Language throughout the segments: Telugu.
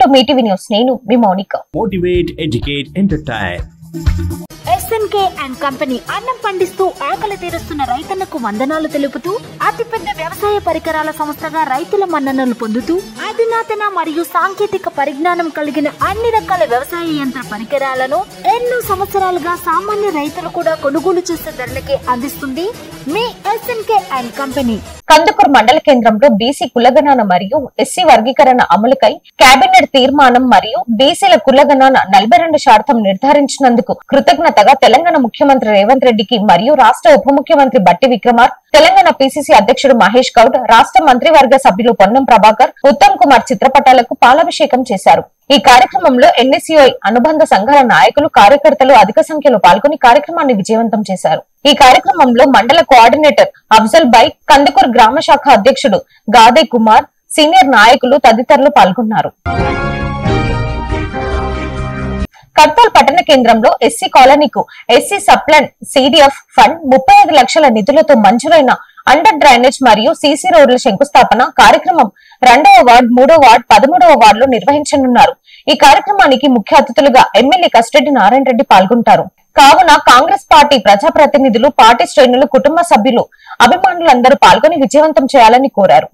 To Mee TV news. నేను మీ Mounika. Motivate, educate, entertain. SNK and company అన్నం పండిస్తూ ఆకలి తీరుస్తున్న రైతన్నకు వందనాలు తెలుపుతూ అతిపెద్ద వ్యవసాయ పరికరాల సంస్థగా రైతుల మన్ననలు పొందుతూ అధునాతన మరియు సాంకేతిక పరిజ్ఞానం కలిగిన అన్ని రకాల వ్యవసాయ యంత్ర పరికరాలను ఎన్నో సంవత్సరాలుగా సామాన్య రైతులు కూడా కొనుగోలు చేసే ధరలకే అందిస్తుంది మీ SNK and కంపెనీ. కందుకూరు మండల కేంద్రంలో బీసీ కులగణన మరియు ఎస్సీ వర్గీకరణ అమలుకై కేబినెట్ తీర్మానం మరియు బీసీల కులగణన 42% నిర్ధారించినందుకు కృతజ్ఞతగా తెలంగాణ ముఖ్యమంత్రి రేవంత్ రెడ్డికి మరియు రాష్ట్ర ఉప ముఖ్యమంత్రి బట్టి విక్రమార్క, తెలంగాణ పిసిసి అధ్యక్షుడు మహేష్ గౌడ్, రాష్ట్ర మంత్రివర్గ సభ్యులు పొన్నం ప్రభాకర్, ఉత్తమ్ కుమార్ చిత్రపటాలకు పాలాభిషేకం చేశారు. ఈ కార్యక్రమంలో NSUI అనుబంధ సంఘాల నాయకులు, కార్యకర్తలు అధిక సంఖ్యలో పాల్గొని కార్యక్రమాన్ని విజయవంతం చేశారు. ఈ కార్యక్రమంలో మండల కోఆర్డినేటర్ అఫ్జల్ బై, కందుకూరు గ్రామ శాఖ అధ్యక్షుడు గాదే కుమార్, సీనియర్ నాయకులు తదితరులు పాల్గొన్నారు. కర్తాల్ పట్టణ కేంద్రంలో ఎస్సీ కాలనీకు ఎస్సీ సప్లన్ CDF ఫండ్ 35 లక్షల నిధులతో మంజూరైన అండర్ డ్రైనేజ్ మరియు సీసీ రోడ్ల శంకుస్థాపన కార్యక్రమం 2వ వార్డు, 3వ వార్డు, 13వ వార్డులో నిర్వహించనున్నారు. ఈ కార్యక్రమానికి ముఖ్య అతిథులుగా ఎమ్మెల్యే కసిరెడ్డి నారాయణ రెడ్డి పాల్గొంటారు. కావున కాంగ్రెస్ పార్టీ ప్రజాప్రతినిధులు, పార్టీ శ్రేణులు, కుటుంబ సభ్యులు, అభిమానులందరూ పాల్గొని విజయవంతం చేయాలని కోరారు.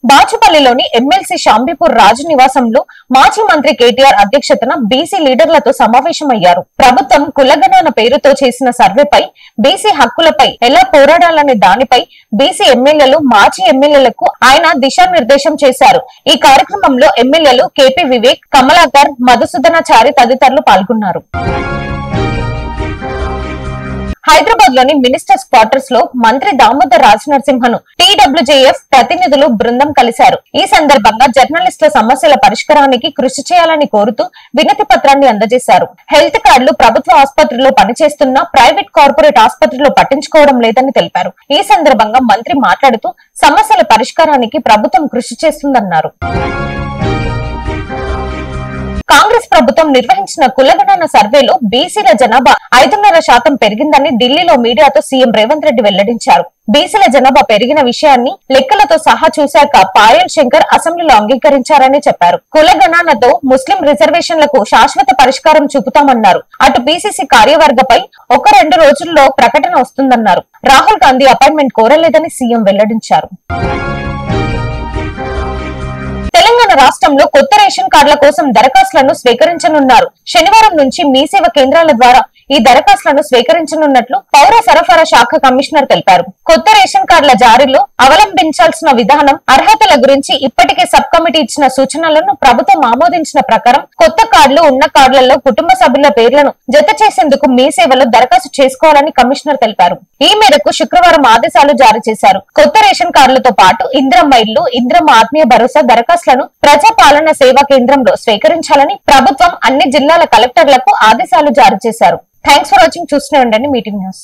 బాచుపల్లిలోని ఎమ్మెల్సీ షాంబీపూర్ రాజు నివాసంలో మాజీ మంత్రి కేటీఆర్ అధ్యక్షతన బీసీ లీడర్లతో సమావేశమయ్యారు. ప్రభుత్వం కులగణన పేరుతో చేసిన సర్వేపై, బీసీ హక్కులపై ఎలా పోరాడాలనే దానిపై బీసీ ఎమ్మెల్యేలు, మాజీ ఎమ్మెల్యేలకు ఆయన దిశానిర్దేశం చేశారు. ఈ కార్యక్రమంలో ఎమ్మెల్యేలు KP వివేక్, కమలాకర్, మధుసూదనాచారి తదితరులు పాల్గొన్నారు. హైదరాబాద్ లోని మినిస్టర్స్ క్వార్టర్స్ లో మంత్రి దామోదర్ రాజనరసింహను TWJF ప్రతినిధులు బృందం కలిశారు. ఈ సందర్భంగా జర్నలిస్టుల సమస్యల పరిష్కారానికి కృషి చేయాలని కోరుతూ వినతి పత్రాన్ని అందజేశారు. హెల్త్ కార్డులు ప్రభుత్వ ఆసుపత్రిలో పనిచేస్తున్న ప్రైవేట్, కార్పొరేట్ ఆసుపత్రిలో పట్టించుకోవడం లేదని తెలిపారు. ఈ సందర్భంగా మంత్రి మాట్లాడుతూ సమస్యల పరిష్కారానికి ప్రభుత్వం కృషి చేస్తుందన్నారు. కాంగ్రెస్ ప్రభుత్వం నిర్వహించిన కులగణన సర్వేలో బీసీల జనాభా 5.5% పెరిగిందని ఢిల్లీలో మీడియాతో సీఎం రేవంత్ రెడ్డి వెల్లడించారు. బీసీల జనాభా పెరిగిన విషయాన్ని లెక్కలతో సహా చూశాక పాయల్ శంకర్ అసెంబ్లీలో అంగీకరించారని చెప్పారు. కులగణనతో ముస్లిం రిజర్వేషన్లకు శాశ్వత పరిష్కారం చూపుతామన్నారు. అటు PCC కార్యవర్గపై 1-2 రోజుల్లో ప్రకటన వస్తుందన్నారు. రాహుల్ గాంధీ అపాయింట్మెంట్ కోరలేదని సీఎం వెల్లడించారు. తెలంగాణ రాష్ట్రంలో కొత్త రేషన్ కార్డుల కోసం దరఖాస్తులను స్వీకరించనున్నారు. శనివారం నుంచి మీ సేవ కేంద్రాల ద్వారా ఈ దరఖాస్తులను స్వీకరించనున్నట్లు పౌర సరఫరా శాఖ కమిషనర్ తెలిపారు. కొత్త రేషన్ కార్డుల జారీలో అవలంబించాల్సిన విధానం, అర్హతల గురించి ఇప్పటికే సబ్ కమిటీ ఇచ్చిన సూచనలను ప్రభుత్వం ఆమోదించిన ప్రకారం కొత్త కార్డులు ఉన్న కార్డులలో కుటుంబ సభ్యుల పేర్లను జత చేసేందుకు మీ సేవలో దరఖాస్తు చేసుకోవాలని కమిషనర్ తెలిపారు. ఈ మేరకు శుక్రవారం ఆదేశాలు జారీ చేశారు. కొత్త రేషన్ కార్డులతో పాటు ఇందిరమ్మ ఇళ్లు, ఇందిరమ్మ ఆత్మీయ భరోసా దరఖాస్తులను ప్రజాపాలన సేవా కేంద్రంలో స్వీకరించాలని ప్రభుత్వం అన్ని జిల్లాల కలెక్టర్లకు ఆదేశాలు జారీ చేశారు. Thanks for watching. చూస్తూనే ఉండండి మీటింగ్ న్యూస్.